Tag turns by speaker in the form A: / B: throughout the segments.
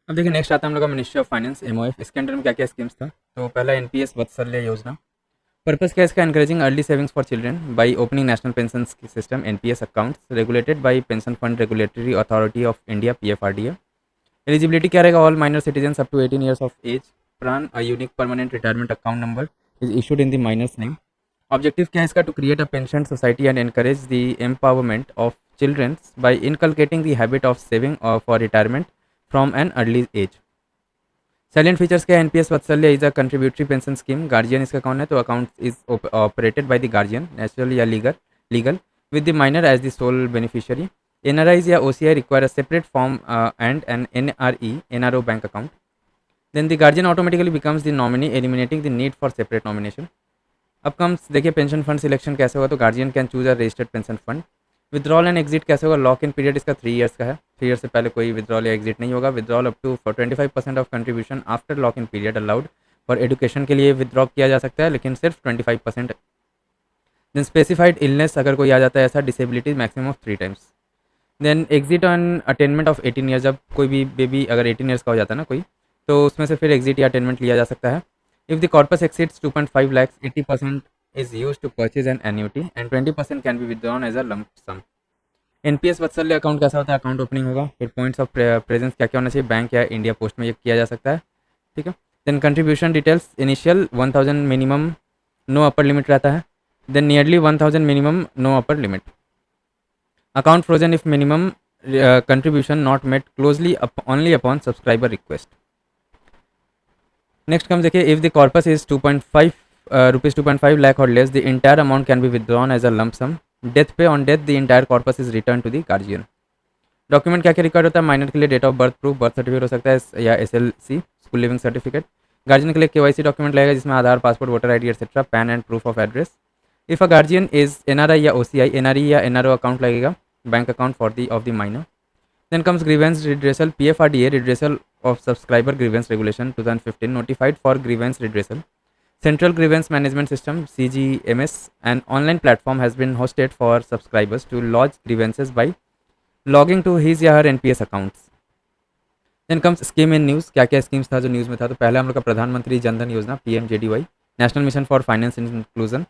A: अब देखिए नेक्स्ट आता है हम लोग का मिनिस्ट्री ऑफ फाइनेंस एमओएफ। इसके अंडर में क्या क्या स्कीम्स था। तो पहला एनपीएस वत्सल्य योजना। पर्पस क्या है इसका, encouraging early savings for children by opening national pension system NPS accounts regulated by pension fund regulatory authority of India PFRDA. Eligibility क्या रहेगा, all minor citizen up to 18 years of age PRAN a unique permanent retirement account number is issued in the minor's name. Objective क्या है इसका, to create a pension society and encourage the empowerment of children by inculcating the habit of saving for retirement from an early age. Salient features क्या है, NPS Vatsalya is a contributory pension scheme. Guardian इसका कौन है, तो account is operated by the guardian natural या legal with the minor as the sole beneficiary. NRIs या OCI require a separate form and an NRO bank account. Then the guardian automatically becomes the nominee eliminating the need for separate nomination. अब comes देखिए pension fund selection कैसे होगा, तो guardian can choose a registered pension fund. Withdrawal and exit कैसे होगा, lock in period इसका 3 years का है। 3 ईयर्स से पहले कोई विड्रॉल या एग्जिट नहीं होगा। Withdrawal up to for 25% of contribution after lock in period allowed. For education के लिए विड्रॉ किया जा सकता है लेकिन सिर्फ 25%। देन स्पेसिफाइड इलनेस अगर कोई आ जाता है ऐसा, disability maximum of 3 times. Then exit on attainment of 18 years, जब कोई भी बेबी अगर 18 ईयर्स का हो जाता है ना कोई, तो उसमें से फिर एग्जिट या अटेनमेंट लिया जा सकता है। If the corpus exceeds 2.5 lakhs, 80% is used to purchase an annuity and 20% can be withdrawn as a lump sum. NPS Vatsalya account कैसा होता है, अकाउंट ओपनिंग होगा, फिर पॉइंट्स ऑफ प्रेजेंस क्या क्या होना चाहिए, बैंक या इंडिया पोस्ट में ये किया जा सकता है, ठीक है। Then contribution details, initial 1000 minimum, no upper limit रहता है। Then nearly 1000 minimum, no upper limit. Account frozen if minimum contribution not met closure only upon subscriber request. Next come देखिए, if the corpus is 2.5 rupees 2.5 lakh or less, the entire amount can be withdrawn as a lump sum. Death पे on death the entire corpus is returned to the guardian. Document क्या क्या required होता है, minor के लिए date of birth proof, birth certificate हो सकता है या SLC school leaving certificate. Guardian के लिए केवाईसी डॉक्यूमेंट लगेगा जिसमें Aadhaar, passport, voter ID etcetera, PAN and proof of address. If a guardian is NRI या ओसीआई, एनआरई या एनआरओ अकाउंट लगेगा, bank account for the of the minor. Then comes grievance redressal, PFRDA redressal of subscriber grievance regulation 2015 notified for grievance redressal. Central Grievance Management System CGMS, an online platform has been hosted for subscribers to lodge grievances by logging to his या her NPS accounts. Then comes scheme in news, क्या क्या schemes था जो news में था, तो पहले हम लोग का Pradhan Mantri Jan Dhan Yojana PMJDY, national mission for finance inclusion.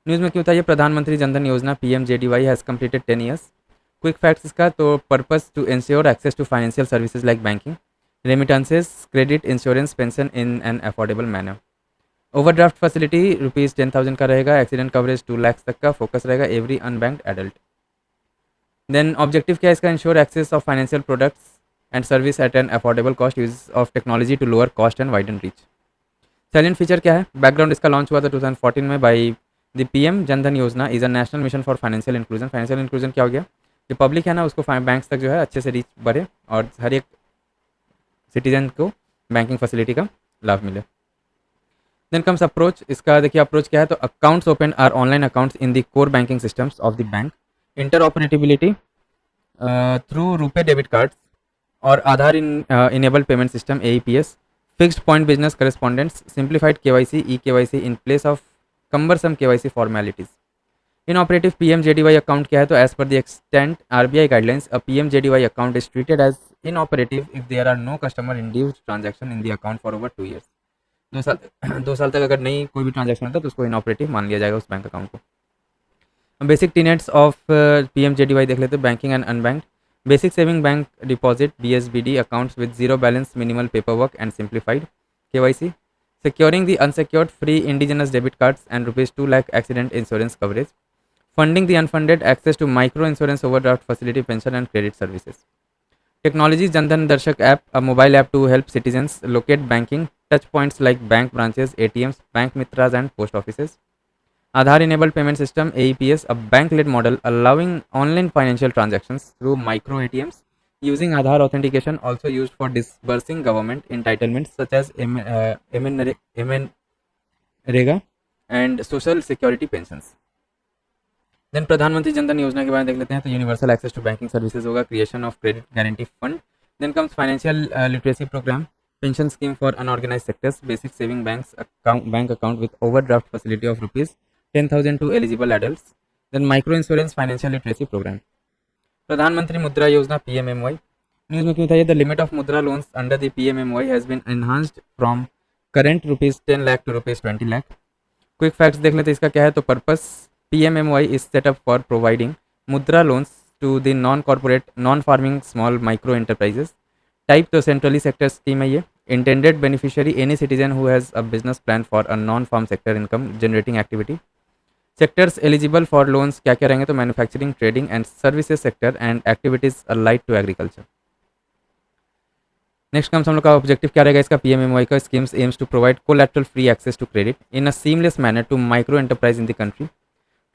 A: News में क्यों था ये, Pradhan Mantri Jan Dhan Yojana PMJDY has completed 10 years. Quick facts इसका, तो purpose to ensure access to financial services like banking, remittances, credit, insurance, pension in an affordable manner. Overdraft facility ₹10,000 का रहेगा। Accident coverage 2 lakh तक का, फोकस रहेगा every unbanked adult. Then objective क्या है इसका, ensure access of financial products and service at an affordable cost, use of technology to lower cost and widen reach. Silent feature क्या है, बैकग्राउंड इसका launch हुआ था 2014 में बाई द पीएम जनधन योजना is a national mission for financial inclusion. Financial inclusion क्या हो गया, जो पब्लिक है ना उसको बैंक्स तक जो है अच्छे से रीच बढ़े और हर एक सिटीजन को बैंकिंग फैसिलिटी का लाभ मिले। देन कम्स अप्रोच, इसका देखिए अप्रोच क्या है, तो accounts open are online accounts in the core banking systems of the bank. Interoperability through RuPay debit cards और Aadhaar enabled payment system AEPS. Fixed point business correspondents, simplified KYC e KYC in place of cumbersome KYC formalities. In operative PMJDY account क्या है, तो as per the extent RBI guidelines, a PMJDY account is treated as inoperative if there are no customer induced transaction in the account for over 2 years. 2 साल 2 साल तक अगर नहीं कोई भी ट्रांजेक्शन होता तो उसको इनऑपरेटिव मान लिया जाएगा उस बैंक अकाउंट को। बेसिक टीनेट्स ऑफ PMJDY देख लेते हैं, banking and unbanked. Basic saving bank deposit BSBD accounts with zero balance, minimal paper work and simplified KYC। Securing the unsecured free indigenous debit cards and ₹2 lakh accident insurance coverage. Funding the unfunded access to micro insurance overdraft facility, pension and credit services. Technology Jandan Darshak app, a mobile app to help citizens locate banking touch points like bank branches, ATMs, bank mitras and post offices. Aadhaar enabled payment system AEPS, a bank led model allowing online financial transactions through micro ATMs using Aadhaar authentication, also used for disbursing government entitlements such as MNREGA and social security pensions. देन प्रधानमंत्री जनधन योजना के बारे में देख लेते हैं, तो universal access to banking services होगा, creation of credit guarantee fund. Then comes financial literacy program, pension scheme for unorganise sectors, basic saving bank account with overdraft facility of ₹10,000 to eligible adults. Then micro insurance financial literacy program. Pradhan Mantri Mudra Yojana PMMY, news में क्यों था ये? The limit of Mudra loans under the PMMY has been enhanced from current ₹10 lakh to ₹20 lakh. Quick facts देख लेते हैं इसका क्या है। तो purpose PMMY is set up for providing Mudra loans to the non corporate non farming small micro enterprises. Type तो centrally sector scheme है ये। Intended beneficiary any citizen who has a business plan for a non farm sector income generating activity. Sectors eligible for loans क्या क्या रहेंगे? तो manufacturing, trading and services sector and activities allied to agriculture. Next comes हम लोग का objective क्या रहेगा इसका? PMMY का schemes aims to provide collateral free access to credit in a seamless manner to micro enterprise in the country,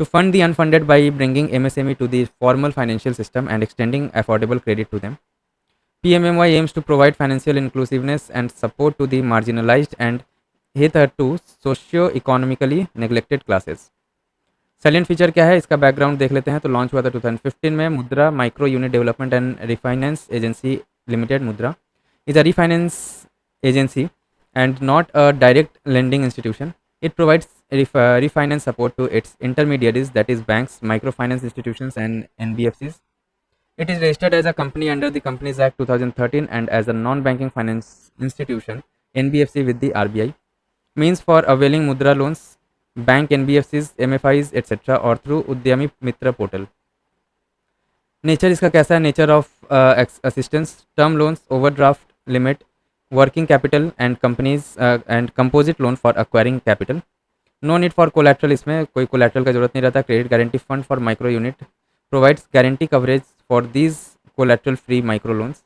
A: to fund the unfunded by bringing MSME to the formal financial system and extending affordable credit to them. PMMY aims to provide financial inclusiveness and support to the marginalized and hitherto socio-economically neglected classes. Silent feature क्या है इसका? Background देख लेते हैं। तो launch हुआ था 2015 में। मुद्रा micro unit development and refinance agency limited, मुद्रा is a refinance agency and not a direct lending institution. It provides refinance support to its intermediaries, that is banks, microfinance institutions and NBFCs. It is registered as a company under the Companies Act 2013 and as a non-banking finance institution NBFC with the RBI. Means for availing mudra loans, bank, NBFCs, MFIs etc. or through Udyami Mitra portal. Nature इसका कैसा है? Nature of assistance, term loans, overdraft limit, working capital and companies and composite loan for acquiring capital. No need for collateral, इसमें कोई collateral का जरूरत नहीं रहता। Credit guarantee fund for micro unit provides guarantee coverage for these collateral free micro loans.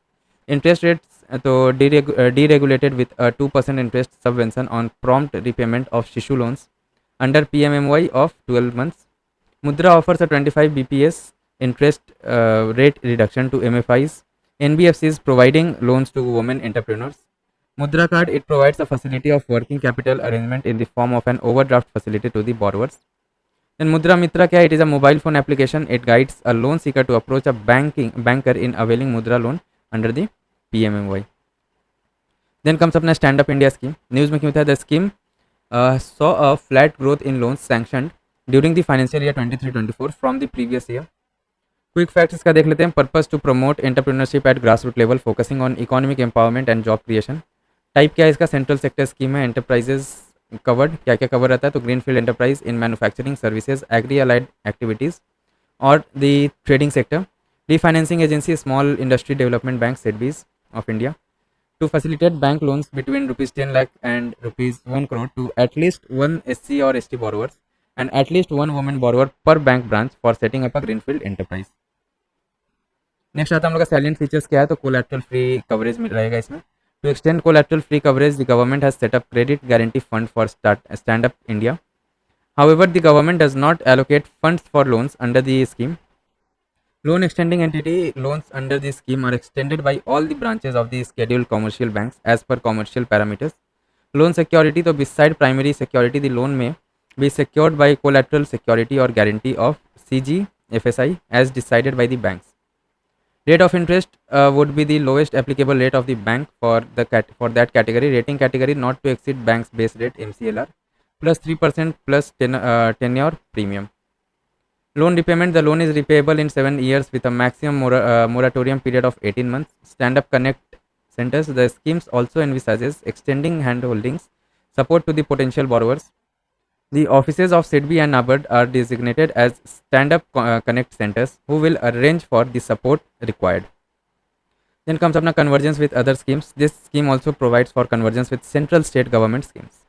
A: Interest rates तो deregulated with 2% interest subvention on prompt repayment of Shishu loans under PMMY of 12 months. मुद्रा offers a 25 BPS interest rate reduction to MFIs, NBFCs providing loans to women entrepreneurs. Mudra card, it provides a facility of working capital arrangement in the form of an overdraft facility to the borrowers. Then Mudra Mitra kya? It is a mobile phone application. It guides a loan seeker to approach a banker in availing Mudra loan under the PMMY. Then comes अपना Stand Up India scheme. News में क्यों था? The scheme saw a flat growth in loans sanctioned during the financial year 23-24 from the previous year. Quick facts इसका देख लेते हैं। Purpose to promote entrepreneurship at grass root level focusing on economic empowerment and job creation. Type क्या है इसका? Central sector scheme है। Enterprises covered, क्या क्या कवर रहता है? तो greenfield enterprise in manufacturing, services, agri allied activities और the trading sector. Refinancing agency, small industry development bank, SIDBI of India, to facilitate bank loans between ₹10 lakh and ₹1 crore to at least one SC or ST borrowers and at least one woman borrower per bank branch for setting up a greenfield enterprise. Next आता है हम लोग का salient features क्या है? तो collateral free coverage मिल रहेगा इसमें। To extend collateral free coverage the government has set up credit guarantee fund for stand up India. However the government does not allocate funds for loans under the scheme. Loan extending entity loans under the scheme are extended by all the branches of the scheduled commercial banks as per commercial parameters. Loan security, तो beside primary security the loan may be secured by collateral security or guarantee of CGFSI as decided by the banks. Rate of interest would be the lowest applicable rate of the bank for that category. Rating category not to exceed bank's base rate MCLR plus 3% plus tenure premium. Loan repayment, the loan is repayable in 7 years with a maximum moratorium period of 18 months. Stand Up Connect centers, the schemes also envisages extending handholdings support to the potential borrowers. The offices of SIDBI and NABARD are designated as Stand Up Connect centers who will arrange for the support required. Then comes अपना convergence with other schemes. This scheme also provides for convergence with central state government schemes.